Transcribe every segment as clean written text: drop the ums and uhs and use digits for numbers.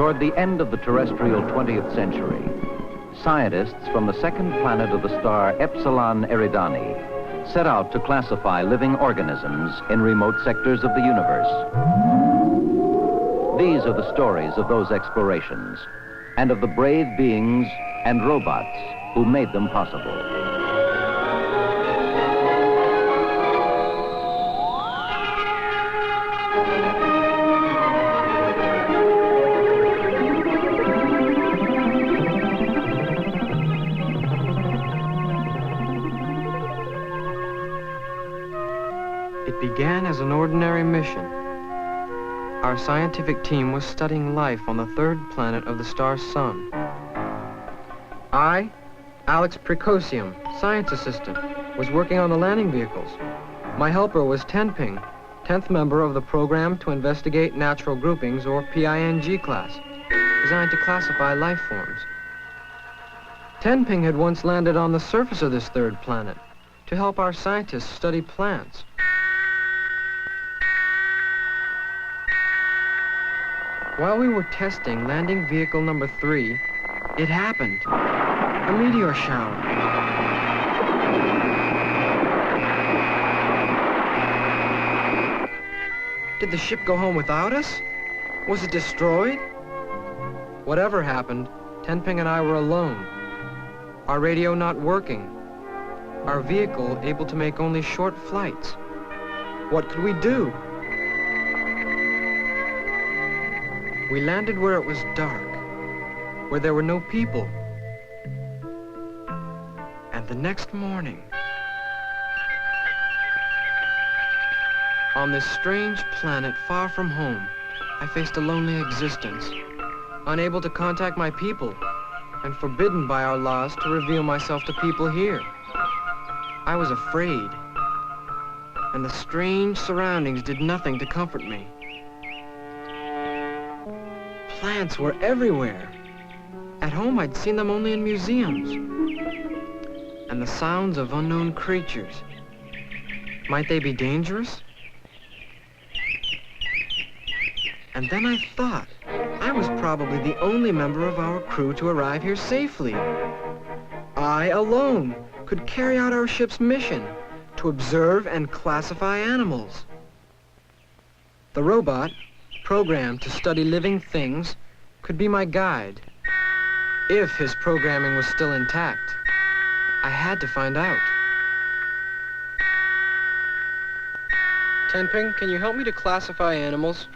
Toward the end of the terrestrial 20th century, scientists from the second planet of the star Epsilon Eridani set out to classify living organisms in remote sectors of the universe. These are the stories of those explorations and of the brave beings and robots who made them possible. It began as an ordinary mission. Our scientific team was studying life on the third planet of the star's sun. I, Alex Precocium, science assistant, was working on the landing vehicles. My helper was Tenping, 10th member of the Program to Investigate Natural Groupings, or PING class, designed to classify life forms. Tenping had once landed on the surface of this third planet to help our scientists study plants. While we were testing landing vehicle number 3, it happened. A meteor shower. Did the ship go home without us? Was it destroyed? Whatever happened, Tenping and I were alone. Our radio not working. Our vehicle able to make only short flights. What could we do? We landed where it was dark, where there were no people. And the next morning, on this strange planet far from home, I faced a lonely existence, unable to contact my people, and forbidden by our laws to reveal myself to people here. I was afraid, and the strange surroundings did nothing to comfort me. Plants were everywhere. At home, I'd seen them only in museums. And the sounds of unknown creatures. Might they be dangerous? And then I thought I was probably the only member of our crew to arrive here safely. I alone could carry out our ship's mission to observe and classify animals. The robot, programmed to study living things, could be my guide. If his programming was still intact, I had to find out. Tenping, can you help me to classify animals?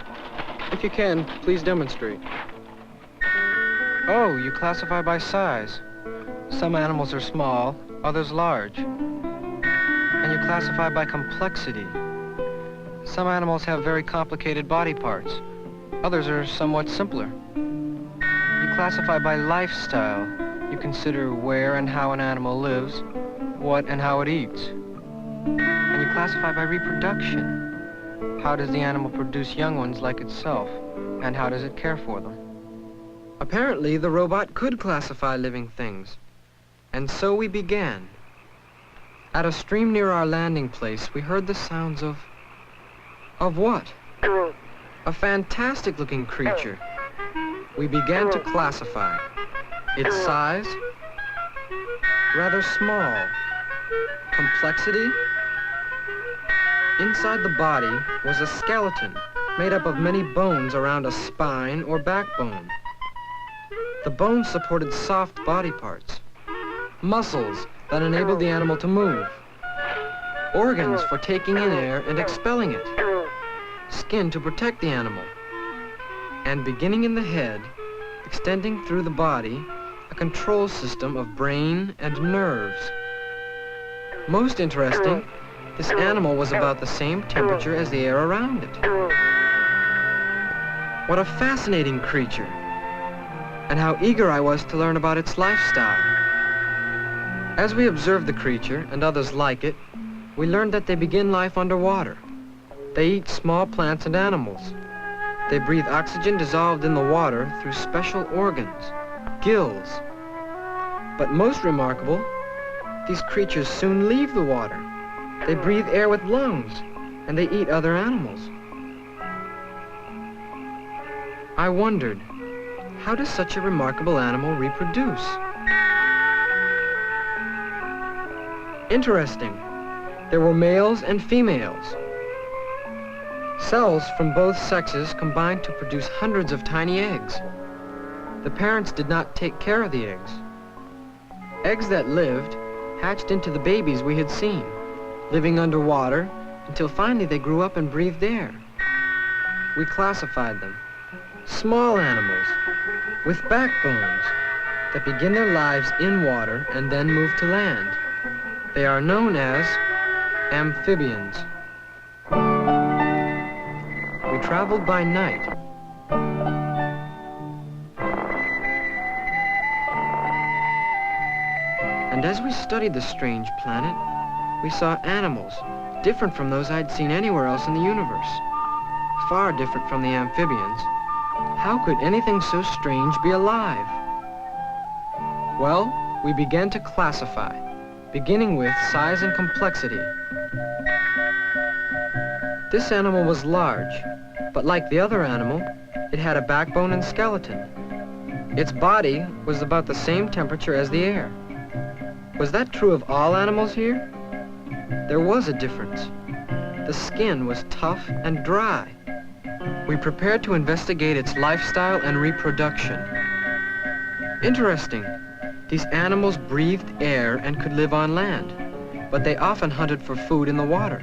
If you can, please demonstrate. Oh, you classify by size. Some animals are small, others large. And you classify by complexity. Some animals have very complicated body parts. Others are somewhat simpler. You classify by lifestyle. You consider where and how an animal lives, what and how it eats. And you classify by reproduction. How does the animal produce young ones like itself? And how does it care for them? Apparently, the robot could classify living things. And so we began. At a stream near our landing place, we heard the sounds of what? A fantastic-looking creature. We began to classify. Its size? Rather small. Complexity? Inside the body was a skeleton made up of many bones around a spine or backbone. The bones supported soft body parts. Muscles that enabled the animal to move. Organs for taking in air and expelling it. Skin to protect the animal. And beginning in the head, extending through the body, a control system of brain and nerves. Most interesting, this animal was about the same temperature as the air around it. What a fascinating creature, and how eager I was to learn about its lifestyle. As we observed the creature and others like it, we learned that they begin life underwater. They eat small plants and animals. They breathe oxygen dissolved in the water through special organs, gills. But most remarkable, these creatures soon leave the water. They breathe air with lungs, and they eat other animals. I wondered, How does such a remarkable animal reproduce? Interesting. There were males and females. Cells from both sexes combined to produce hundreds of tiny eggs. The parents did not take care of the eggs. Eggs that lived hatched into the babies we had seen, living underwater until finally they grew up and breathed air. We classified them. Small animals with backbones that begin their lives in water and then move to land. They are known as amphibians. We traveled by night. And as we studied the strange planet, we saw animals different from those I'd seen anywhere else in the universe. Far different from the amphibians. How could anything so strange be alive? Well, we began to classify, beginning with size and complexity. This animal was large, but like the other animal, it had a backbone and skeleton. Its body was about the same temperature as the air. Was that true of all animals here? There was a difference. The skin was tough and dry. We prepared to investigate its lifestyle and reproduction. Interesting. These animals breathed air and could live on land, but they often hunted for food in the water.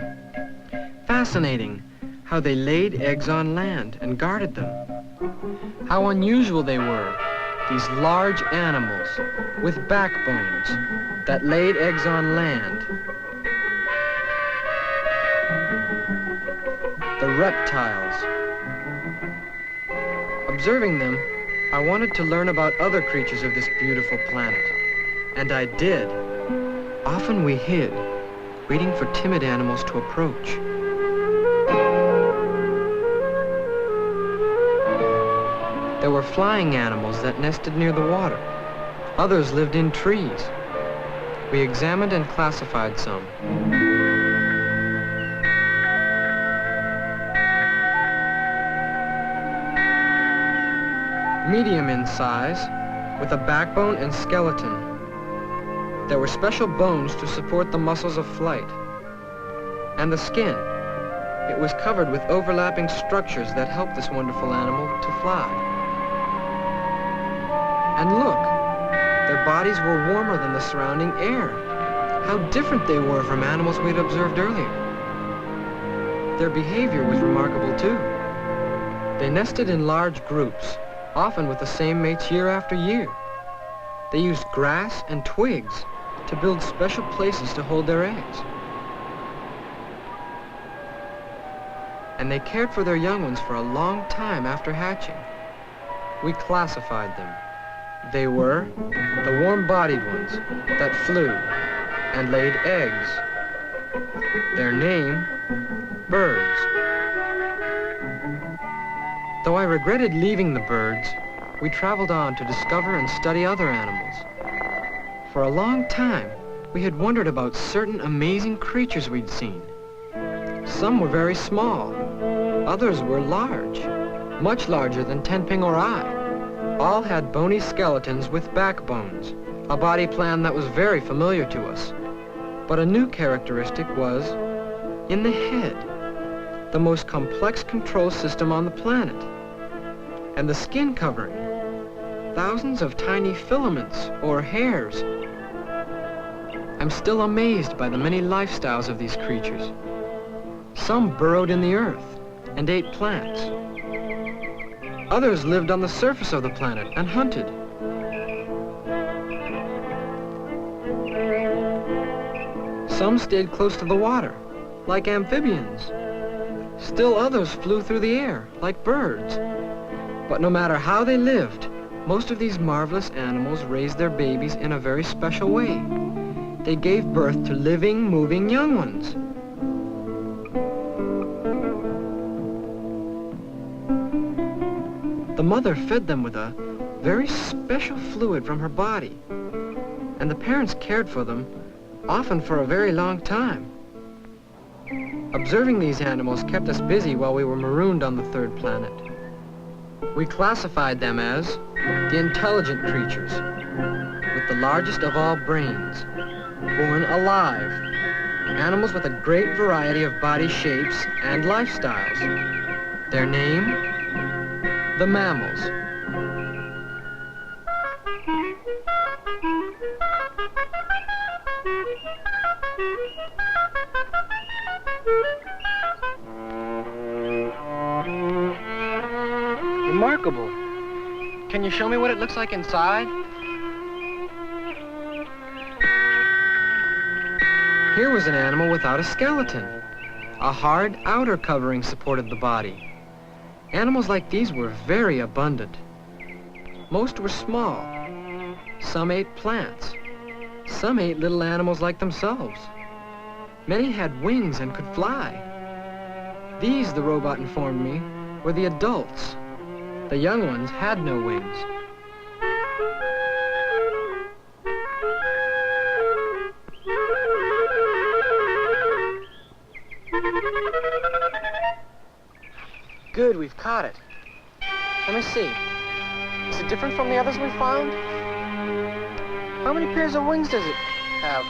Fascinating how they laid eggs on land and guarded them. How unusual they were, these large animals with backbones that laid eggs on land. The reptiles. Observing them, I wanted to learn about other creatures of this beautiful planet. And I did. Often we hid, waiting for timid animals to approach. There were flying animals that nested near the water. Others lived in trees. We examined and classified some. Medium in size, with a backbone and skeleton. There were special bones to support the muscles of flight. And the skin. It was covered with overlapping structures that helped this wonderful animal to fly. And look, their bodies were warmer than the surrounding air. How different they were from animals we'd observed earlier. Their behavior was remarkable too. They nested in large groups, often with the same mates year after year. They used grass and twigs to build special places to hold their eggs. And they cared for their young ones for a long time after hatching. We classified them. They were the warm-bodied ones that flew and laid eggs. Their name, birds. Though I regretted leaving the birds, we traveled on to discover and study other animals. For a long time, we had wondered about certain amazing creatures we'd seen. Some were very small. Others were large, much larger than Tenping or I. All had bony skeletons with backbones, a body plan that was very familiar to us. But a new characteristic was in the head, the most complex control system on the planet. And the skin covering, thousands of tiny filaments or hairs. I'm still amazed by the many lifestyles of these creatures. Some burrowed in the earth and ate plants. Others lived on the surface of the planet and hunted. Some stayed close to the water, like amphibians. Still others flew through the air, like birds. But no matter how they lived, most of these marvelous animals raised their babies in a very special way. They gave birth to living, moving young ones. The mother fed them with a very special fluid from her body, and the parents cared for them, often for a very long time. Observing these animals kept us busy while we were marooned on the third planet. We classified them as the intelligent creatures, with the largest of all brains, born alive, animals with a great variety of body shapes and lifestyles. Their name? The mammals. Remarkable. Can you show me what it looks like inside? Here was an animal without a skeleton. A hard outer covering supported the body. Animals like these were very abundant. Most were small. Some ate plants. Some ate little animals like themselves. Many had wings and could fly. These, the robot informed me, were the adults. The young ones had no wings. Good, we've caught it. Let me see. Is it different from the others we found? How many pairs of wings does it have?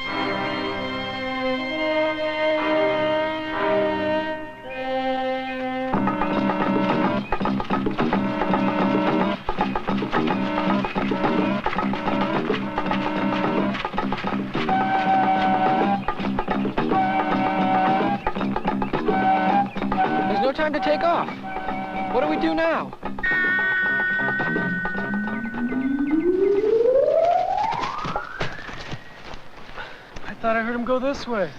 There's no time to take off. What do we do now? I thought I heard him go this way.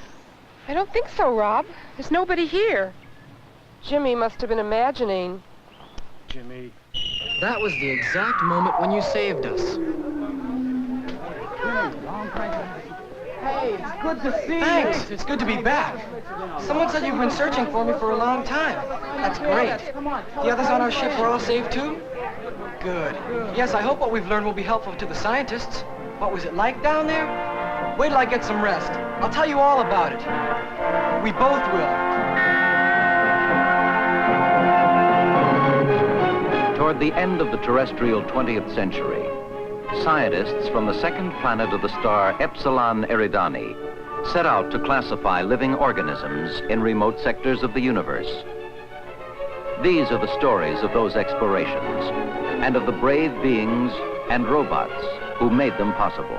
I don't think so, Rob. There's nobody here. Jimmy must have been imagining. Jimmy. That was the exact moment when you saved us. Hey, it's good to see you. Thanks. It's good to be back. Someone said you've been searching for me for a long time. That's great. The others on our ship were all safe too? Good. Yes, I hope what we've learned will be helpful to the scientists. What was it like down there? Wait till I get some rest. I'll tell you all about it. We both will. Toward the end of the terrestrial 20th century, scientists from the second planet of the star Epsilon Eridani set out to classify living organisms in remote sectors of the universe. These are the stories of those explorations and of the brave beings and robots who made them possible.